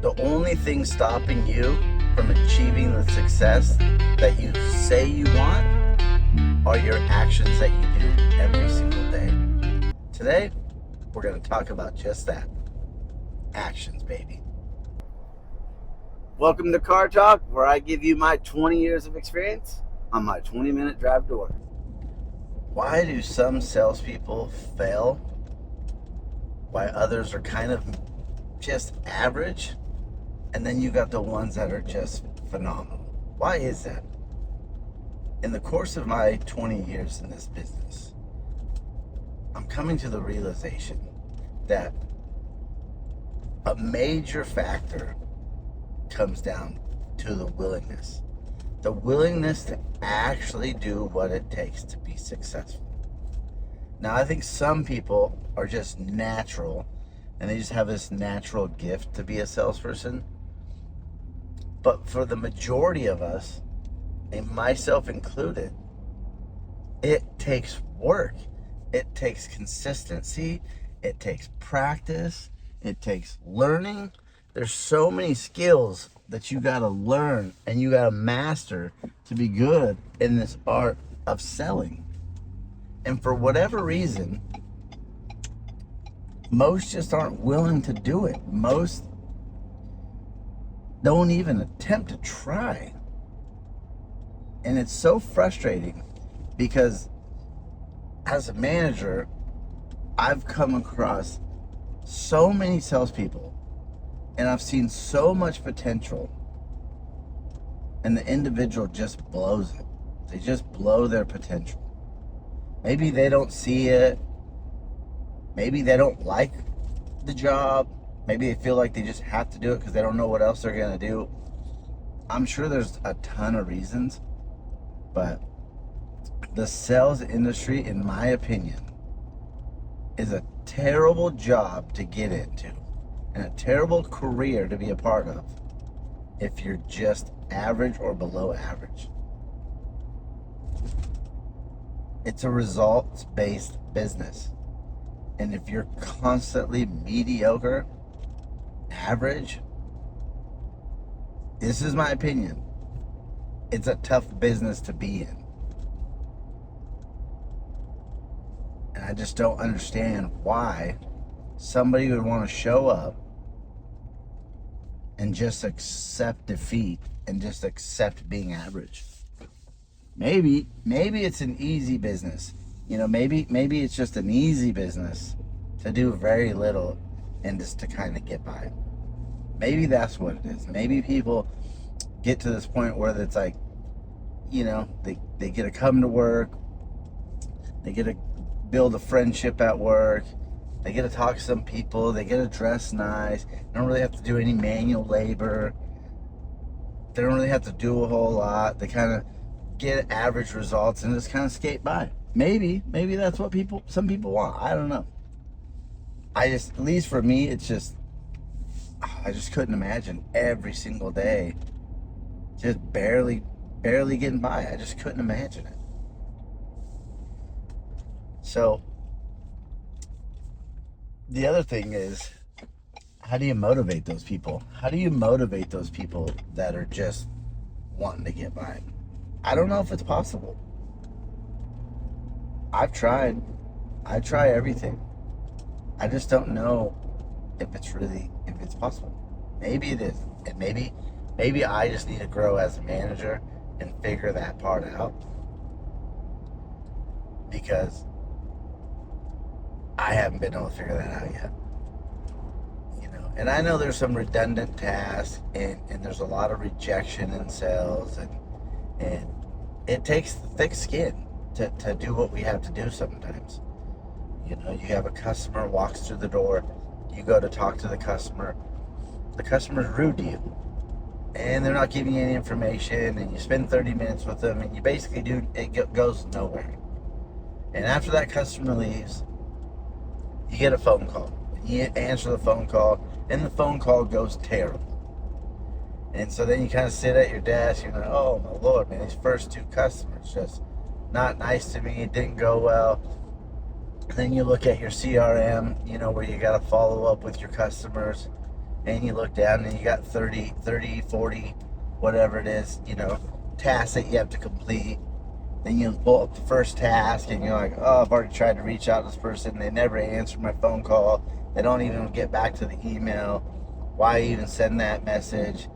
The only thing stopping you from achieving the success that you say you want are your actions that you do every single day. Today, we're going to talk about just that. Actions, baby. Welcome to Car Talk, where I give you my 20 years of experience on my 20-minute drive to work. Why do some salespeople fail? Why others are kind of just average? And then you got the ones that are just phenomenal. Why is that? In the course of my 20 years in this business, I'm coming to the realization that a major factor comes down to the willingness. The willingness to actually do what it takes to be successful. Now, I think some people are just natural and they just have this natural gift to be a salesperson. But for the majority of us, and myself included, it takes work. It takes consistency. It takes practice. It takes learning. There's so many skills that you gotta learn and you gotta master to be good in this art of selling. And for whatever reason, most just aren't willing to do it. Most don't even attempt to try. And it's so frustrating because as a manager, I've come across so many salespeople and I've seen so much potential and the individual just blows it. They just blow their potential. Maybe they don't see it. Maybe they don't like the job. Maybe they feel like they just have to do it because they don't know what else they're going to do. I'm sure there's a ton of reasons, but the sales industry, in my opinion, is a terrible job to get into and a terrible career to be a part of if you're just average or below average. It's a results-based business. And if you're constantly mediocre, average, this is my opinion, it's a tough business to be in. And I just don't understand why somebody would want to show up and just accept defeat and just accept being average. Maybe it's an easy business. You know, maybe it's just an easy business to do very little and just to kind of get by. Maybe that's what it is. Maybe people get to this point where it's like, you know, they get to come to work, they get to build a friendship at work, they get to talk to some people, they get to dress nice, they don't really have to do any manual labor, they don't really have to do a whole lot, they kind of get average results and just kind of skate by. Maybe that's what some people want. I don't know. At least for me, it's just, I just couldn't imagine every single day just barely getting by. I just couldn't imagine it. So the other thing is, how do you motivate those people? How do you motivate those people that are just wanting to get by? I don't know if it's possible. I've tried. I try everything. I just don't know if it's possible. Maybe it is. And maybe I just need to grow as a manager and figure that part out. Because I haven't been able to figure that out yet. You know, and I know there's some redundant tasks and there's a lot of rejection in sales and it takes thick skin to do what we have to do sometimes. You know, you have a customer walks through the door, you go to talk to the customer's rude to you, and they're not giving you any information, and you spend 30 minutes with them, and you basically goes nowhere. And after that customer leaves, you get a phone call. You answer the phone call, and the phone call goes terrible. And so then you kind of sit at your desk, you're like, oh my Lord, man, these first two customers just not nice to me, it didn't go well. Then you look at your CRM, you know, where you got to follow up with your customers, and you look down and you got 30, 40, whatever it is, tasks that you have to complete. Then you pull up the first task and you're like, oh, I've already tried to reach out to this person. They never answered my phone call. They don't even get back to the email. Why even send that message?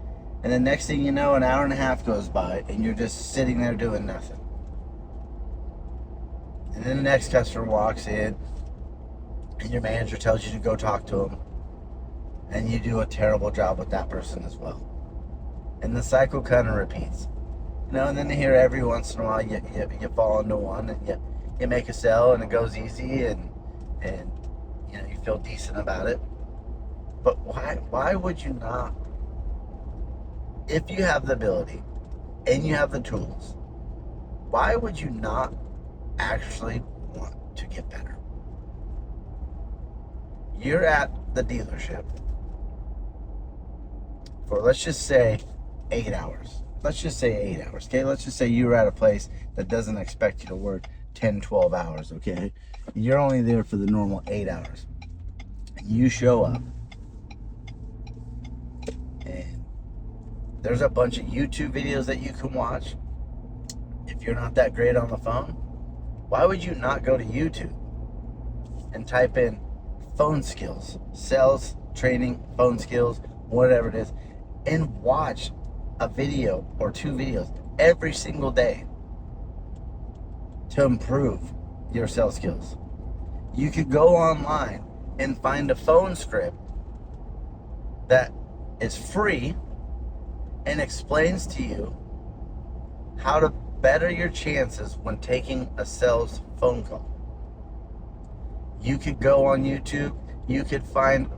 And the next thing you know, an hour and a half goes by and you're just sitting there doing nothing. And then the next customer walks in and your manager tells you to go talk to them. And you do a terrible job with that person as well. And the cycle kind of repeats. And then here every once in a while you fall into one and you make a sale and it goes easy and you feel decent about it. But why would you not, if you have the ability and you have the tools, why would you not actually want to get better? You're at the dealership for, let's just say, 8 hours. Let's just say 8 hours, okay? Let's just say you're at a place that doesn't expect you to work 10, 12 hours, okay? You're only there for the normal 8 hours. You show up, and there's a bunch of YouTube videos that you can watch. If you're not that great on the phone, why would you not go to YouTube and type in phone skills, sales, training, phone skills, whatever it is, and watch a video or 2 videos every single day to improve your sales skills? You could go online and find a phone script that is free and explains to you how to better your chances when taking a sales phone call. You could go on YouTube, you could find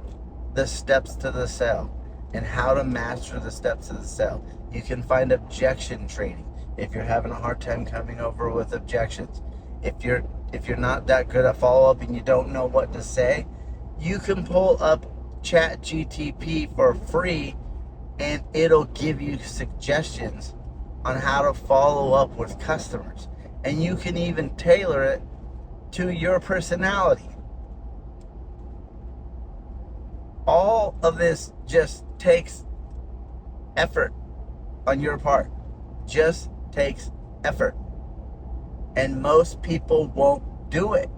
the steps to the sale and how to master the steps of the sale. You can find objection training if you're having a hard time coming over with objections. If you're not that good at follow-up and you don't know what to say, you can pull up ChatGPT for free and it'll give you suggestions on how to follow up with customers. And you can even tailor it to your personality. All of this just takes effort on your part. Just takes effort. And most people won't do it.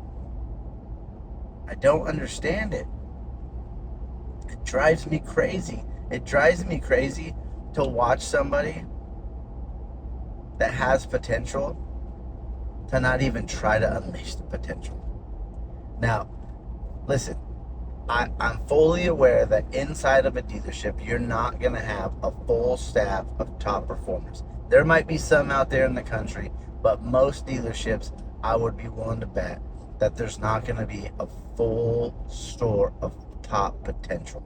I don't understand it. It drives me crazy. It drives me crazy to watch somebody that has potential to not even try to unleash the potential. Now, listen, I'm fully aware that inside of a dealership, you're not going to have a full staff of top performers. There might be some out there in the country, but most dealerships, I would be willing to bet that there's not going to be a full store of top potential.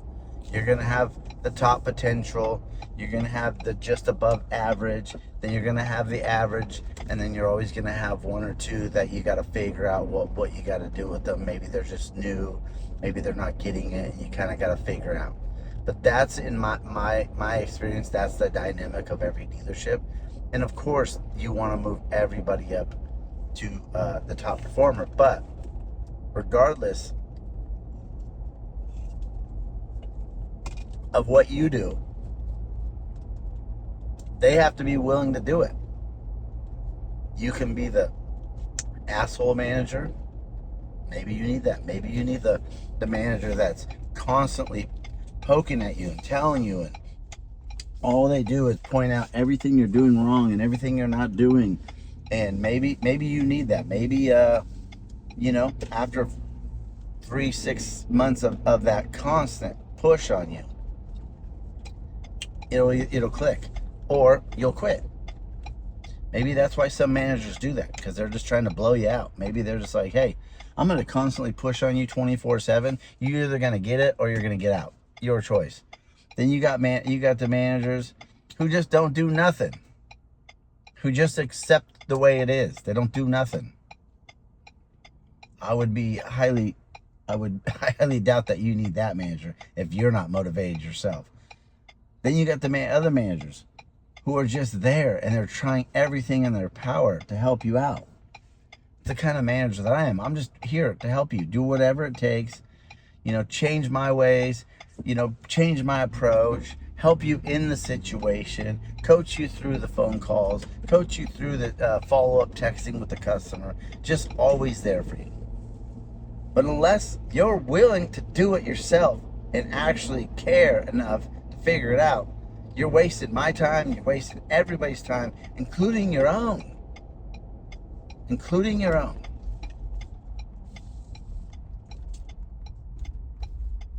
You're going to have the top potential, you're going to have the just above average, then you're going to have the average, and then you're always going to have 1 or 2 that you got to figure out what you got to do with them. Maybe they're just new, maybe they're not getting it, and you kind of got to figure out. But that's, in my experience, that's the dynamic of every dealership. And of course, you want to move everybody up to the top performer. But regardless of what you do, they have to be willing to do it. You can be the asshole manager. Maybe you need that. Maybe you need the manager that's constantly poking at you and telling you, and all they do is point out everything you're doing wrong and everything you're not doing. And maybe you need that. Maybe after 3-6 months of that constant push on you, it'll click, or you'll quit. Maybe that's why some managers do that, because they're just trying to blow you out. Maybe they're just like, hey, I'm going to constantly push on you 24/7. You're either going to get it or you're going to get out. Your choice. Then you got the managers who just don't do nothing, who just accept the way it is. They don't do nothing. I would highly doubt that you need that manager if you're not motivated yourself. Then you got the other managers who are just there and they're trying everything in their power to help you out. It's the kind of manager that I am. I'm just here to help you. Do whatever it takes. Change my ways. change my approach, help you in the situation, coach you through the phone calls, coach you through the follow-up texting with the customer, just always there for you. But unless you're willing to do it yourself and actually care enough to figure it out, you're wasting my time, you're wasting everybody's time, including your own. Including your own.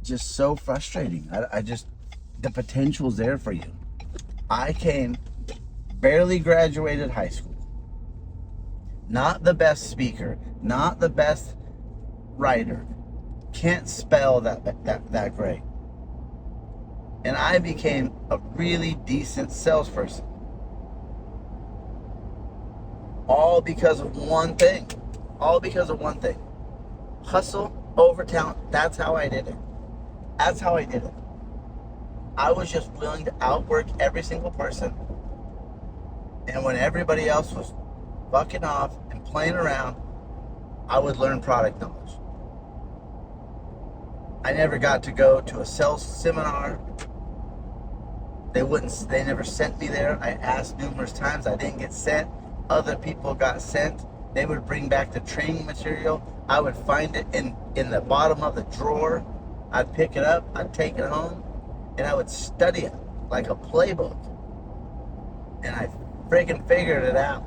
Just so frustrating. The potential's there for you. I barely graduated high school. Not the best speaker, not the best writer. Can't spell that great. And I became a really decent salesperson. All because of one thing. All because of one thing. Hustle over talent. That's how I did it. That's how I did it. I was just willing to outwork every single person. And when everybody else was fucking off and playing around, I would learn product knowledge. I never got to go to a sales seminar. They never sent me there. I asked numerous times. I didn't get sent. Other people got sent. They would bring back the training material. I would find it in the bottom of the drawer. I'd pick it up, I'd take it home, and I would study it like a playbook. And I friggin' figured it out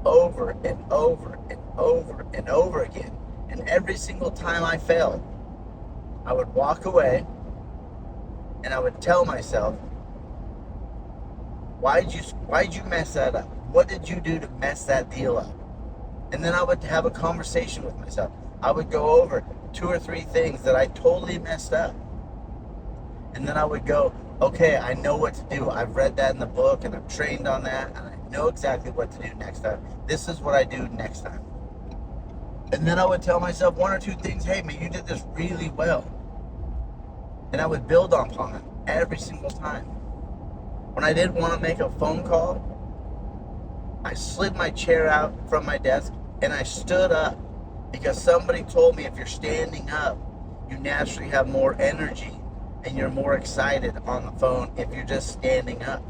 over and over and over and over again. And every single time I failed, I would walk away and I would tell myself, why'd you mess that up? What did you do to mess that deal up? And then I would have a conversation with myself. I would go over 2 or 3 things that I totally messed up. And then I would go, okay, I know what to do. I've read that in the book and I've trained on that and I know exactly what to do next time. This is what I do next time. And then I would tell myself 1 or 2 things. Hey, man, you did this really well. And I would build upon it every single time. When I didn't want to make a phone call, I slid my chair out from my desk and I stood up. Because somebody told me if you're standing up, you naturally have more energy and you're more excited on the phone if you're just standing up.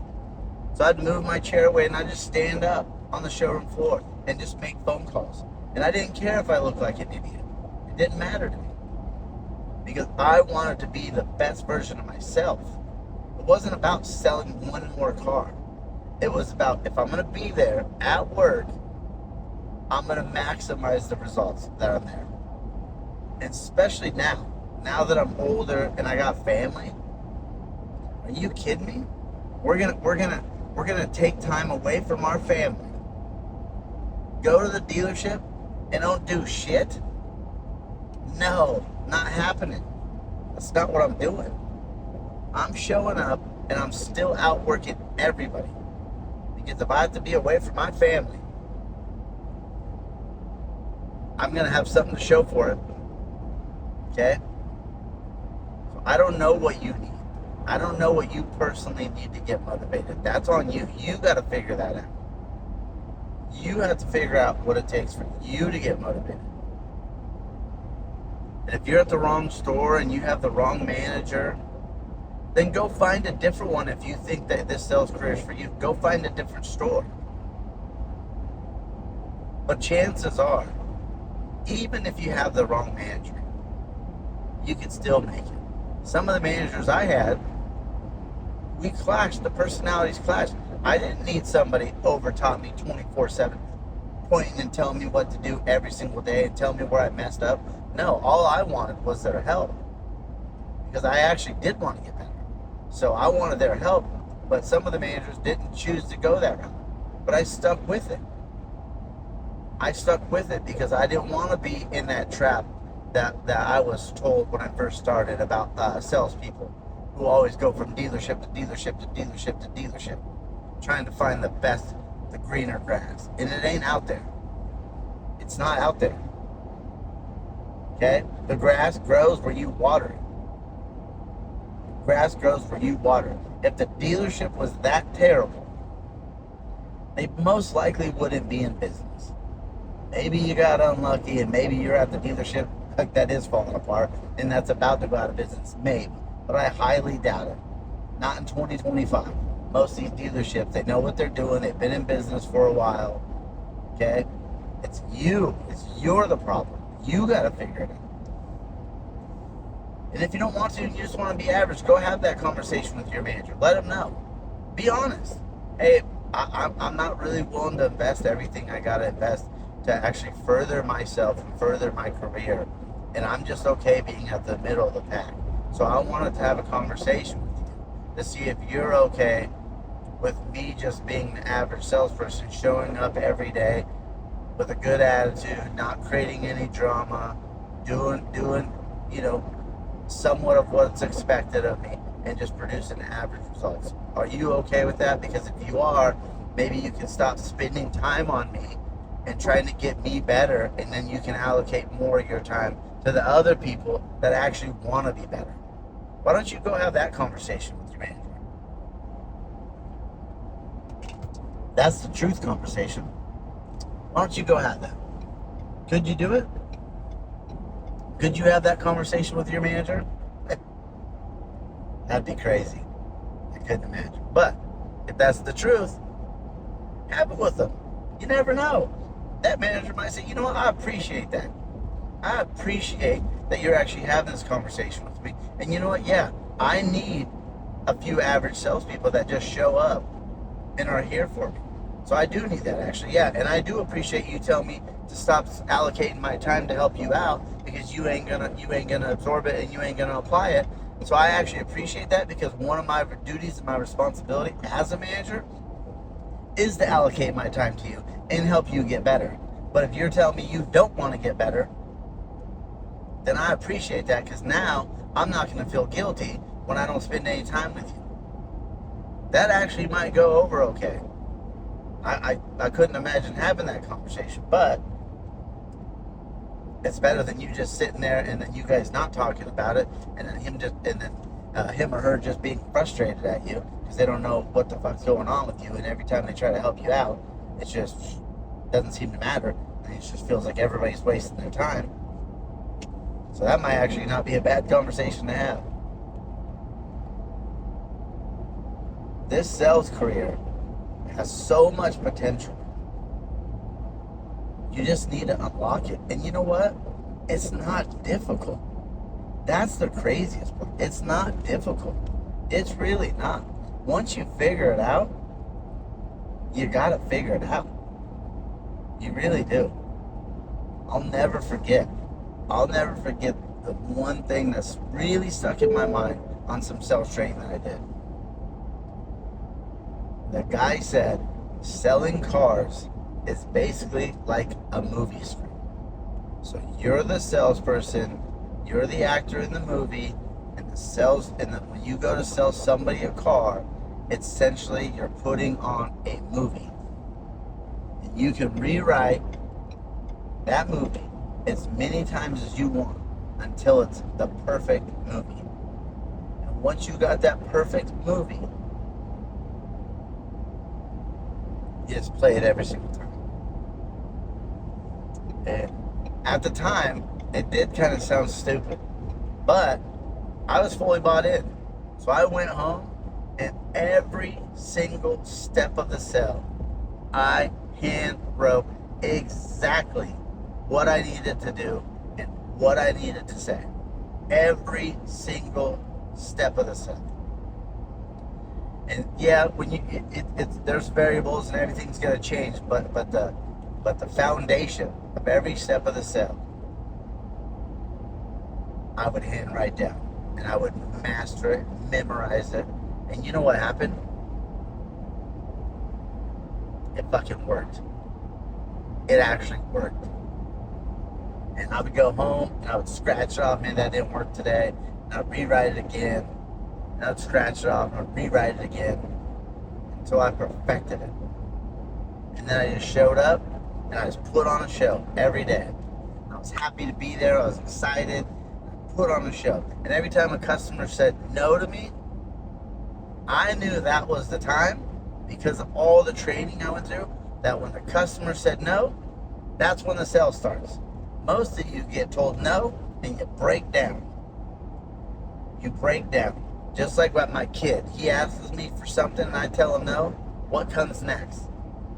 So I'd move my chair away and I'd just stand up on the showroom floor and just make phone calls. And I didn't care if I looked like an idiot. It didn't matter to me. Because I wanted to be the best version of myself. It wasn't about selling one more car. It was about, if I'm going to be there at work, I'm going to maximize the results that I'm there. And especially now that I'm older and I got family. Are you kidding me? We're gonna take time away from our family. Go to the dealership and don't do shit? No, not happening. That's not what I'm doing. I'm showing up and I'm still outworking everybody. Because if I have to be away from my family, I'm going to have something to show for it. Okay? So I don't know what you need. I don't know what you personally need to get motivated. That's on you. You got to figure that out. You have to figure out what it takes for you to get motivated. And if you're at the wrong store and you have the wrong manager, then go find a different one. If you think that this sales career is for you, go find a different store. But chances are, even if you have the wrong manager, you can still make it. Some of the managers I had, we clashed. The personalities clashed. I didn't need somebody over taught me 24/7, pointing and telling me what to do every single day and telling me where I messed up. No, all I wanted was their help. Because I actually did want to get better. So I wanted their help, but some of the managers didn't choose to go that route. But I stuck with it. I stuck with it because I didn't want to be in that trap that I was told when I first started about salespeople who always go from dealership to dealership to dealership to dealership, trying to find the best, the greener grass. And it ain't out there. It's not out there. Okay? The grass grows where you water it. Grass grows where you water it. If the dealership was that terrible, they most likely wouldn't be in business. Maybe you got unlucky and maybe you're at the dealership that is falling apart and that's about to go out of business. Maybe. but I highly doubt it. Not in 2025. Most of these dealerships, they know what they're doing. They've been in business for a while. Okay? It's you. You're the problem. You got to figure it out. And if you don't want to, you just want to be average, go have that conversation with your manager. Let them know. Be honest. Hey, I'm not really willing to invest everything I got to invest to actually further myself and further my career. And I'm just okay being at the middle of the pack. So I wanted to have a conversation with you to see if you're okay with me just being the average salesperson, showing up every day with a good attitude, not creating any drama, doing somewhat of what's expected of me, and just producing average results. Are you okay with that? Because if you are, maybe you can stop spending time on me and trying to get me better, and then you can allocate more of your time to the other people that actually want to be better. Why don't you go have that conversation with your manager? That's the truth conversation. Why don't you go have that? Could you do it? Could you have that conversation with your manager? That'd be crazy. I couldn't imagine. But if that's the truth, have it with them. You never know. That manager might say, you know what, I appreciate that. I appreciate that you're actually having this conversation with me. And you know what? Yeah, I need a few average salespeople that just show up and are here for me. So I do need that, actually. Yeah, and I do appreciate you telling me to stop allocating my time to help you out because you ain't gonna absorb it and you ain't gonna apply it. So I actually appreciate that, because one of my duties and my responsibility as a manager is to allocate my time to you and help you get better. But if you're telling me you don't want to get better, then I appreciate that, because now I'm not going to feel guilty when I don't spend any time with you. That actually might go over okay. I couldn't imagine having that conversation, but it's better than you just sitting there and then you guys not talking about it, and then him or her just being frustrated at you because they don't know what the fuck's going on with you, and every time they try to help you out, it just doesn't seem to matter, and it just feels like everybody's wasting their time. So that might actually not be a bad conversation to have. This sales career has so much potential. You just need to unlock it. And you know what? It's not difficult. That's the craziest part. It's not difficult. It's really not. Once you figure it out, you gotta figure it out. You really do. I'll never forget the one thing that's really stuck in my mind on some sales training that I did. The guy said, selling cars is basically like a movie script. So you're the salesperson, you're the actor in the movie, and when you go to sell somebody a car, essentially you're putting on a movie. And you can rewrite that movie as many times as you want until it's the perfect movie. And once you got that perfect movie, you just play it every single time. And at the time, it did kind of sound stupid, but I was fully bought in. So I went home, and every single step of the sale, I hand wrote exactly what I needed to do and what I needed to say. Every single step of the sale. And yeah, when there's variables and everything's gonna change, but the foundation of every step of the sale, I would hand write down, and I would master it, memorize it, and you know what happened? It fucking worked. It actually worked. And I would go home and I would scratch it off, man, that didn't work today, and I'd rewrite it again. And I'd scratch it off and I'd rewrite it again until I perfected it. And then I just showed up and I just put on a show every day. I was happy to be there. I was excited. I put on a show. And every time a customer said no to me, I knew that was the time, because of all the training I went through, that when the customer said no, that's when the sale starts. Most of you get told no and you break down. You break down. Just like with my kid. He asks me for something and I tell him no. What comes next?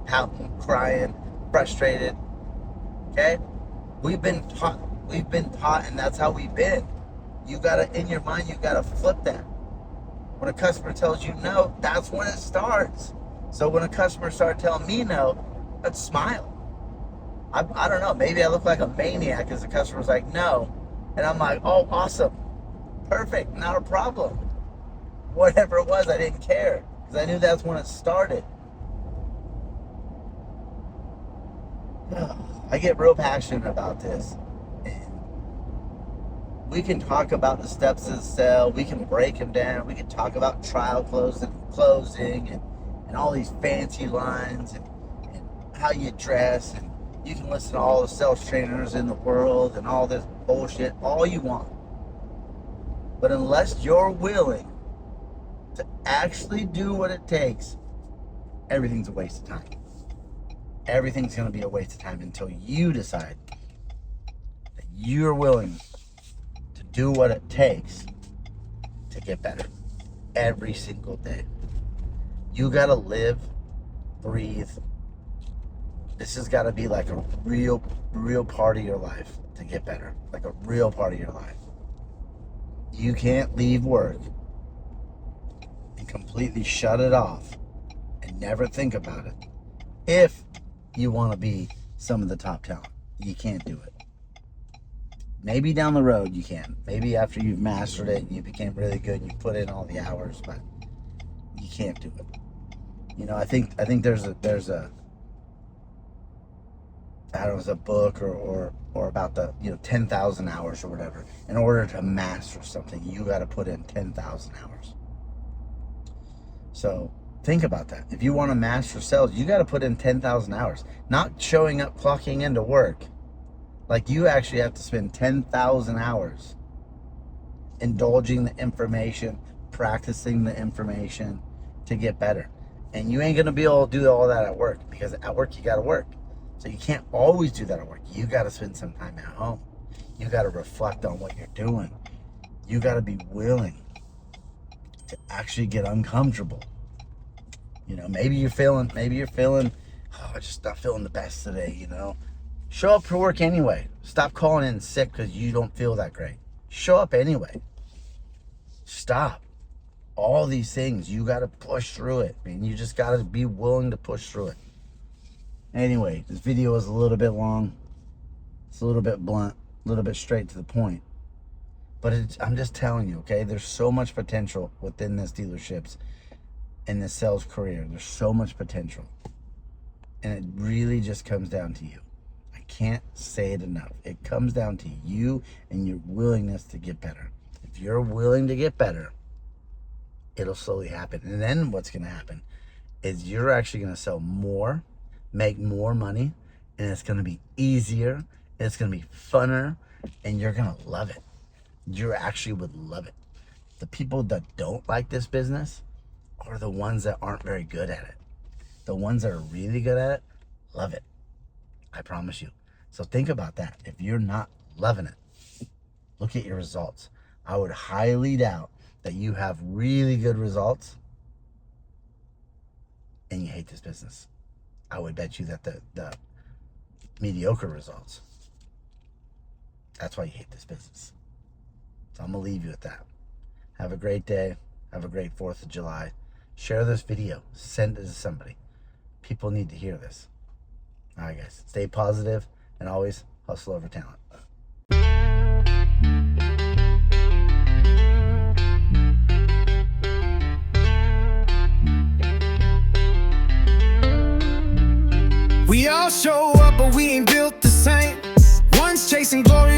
Pouting, crying, frustrated. Okay? We've been taught, and that's how we've been. You gotta, in your mind, you gotta flip that. When a customer tells you no, that's when it starts. So when a customer starts telling me no, let's smile. I don't know, maybe I look like a maniac because the customer's like, no. And I'm like, oh, awesome. Perfect, not a problem. Whatever it was, I didn't care because I knew that's when it started. I get real passionate about this. And we can talk about the steps of the sale. We can break them down. We can talk about trial closing and all these fancy lines and how you dress. And you can listen to all the sales trainers in the world and all this bullshit all you want. But unless you're willing to actually do what it takes, everything's a waste of time. Everything's going to be a waste of time until you decide that you're willing to do what it takes to get better every single day. You got to live, breathe. This has got to be like a real part of your life to get better. Like a real part of your life. You can't leave work and completely shut it off and never think about it if you want to be some of the top talent. You can't do it. Maybe down the road you can. Maybe after you've mastered it and you became really good and you put in all the hours, but you can't do it. You know, I think there's a I don't know, it's a book or about the 10,000 hours or whatever. In order to master something, you got to put in 10,000 hours. So think about that. If you want to master sales, you got to put in 10,000 hours. Not showing up, clocking into work. Like, you actually have to spend 10,000 hours indulging the information, practicing the information to get better. And you ain't going to be able to do all that at work, because at work you got to work. So you can't always do that at work. You got to spend some time at home. You got to reflect on what you're doing. You got to be willing to actually get uncomfortable. Maybe you're feeling, oh, I'm just not feeling the best today, Show up for work anyway. Stop calling in sick because you don't feel that great. Show up anyway. Stop. All these things, you got to push through it. You just got to be willing to push through it. Anyway, this video is a little bit long. It's a little bit blunt, a little bit straight to the point. But I'm just telling you, okay? There's so much potential within this dealerships and this sales career. There's so much potential. And it really just comes down to you. I can't say it enough. It comes down to you and your willingness to get better. If you're willing to get better, it'll slowly happen. And then what's going to happen is you're actually going to sell more, make more money, and it's going to be easier, and it's going to be funner, and you're going to love it. You actually would love it. The people that don't like this business are the ones that aren't very good at it. The ones that are really good at it love it. I promise you. So think about that. If you're not loving it, look at your results. I would highly doubt that you have really good results and you hate this business. I would bet you that the mediocre results, that's why you hate this business. So I'm going to leave you with that. Have a great day. Have a great 4th of July. Share this video. Send it to somebody. People need to hear this. All right, guys. Stay positive and always hustle over talent. We all show up, but we ain't built the same. One's chasing glory.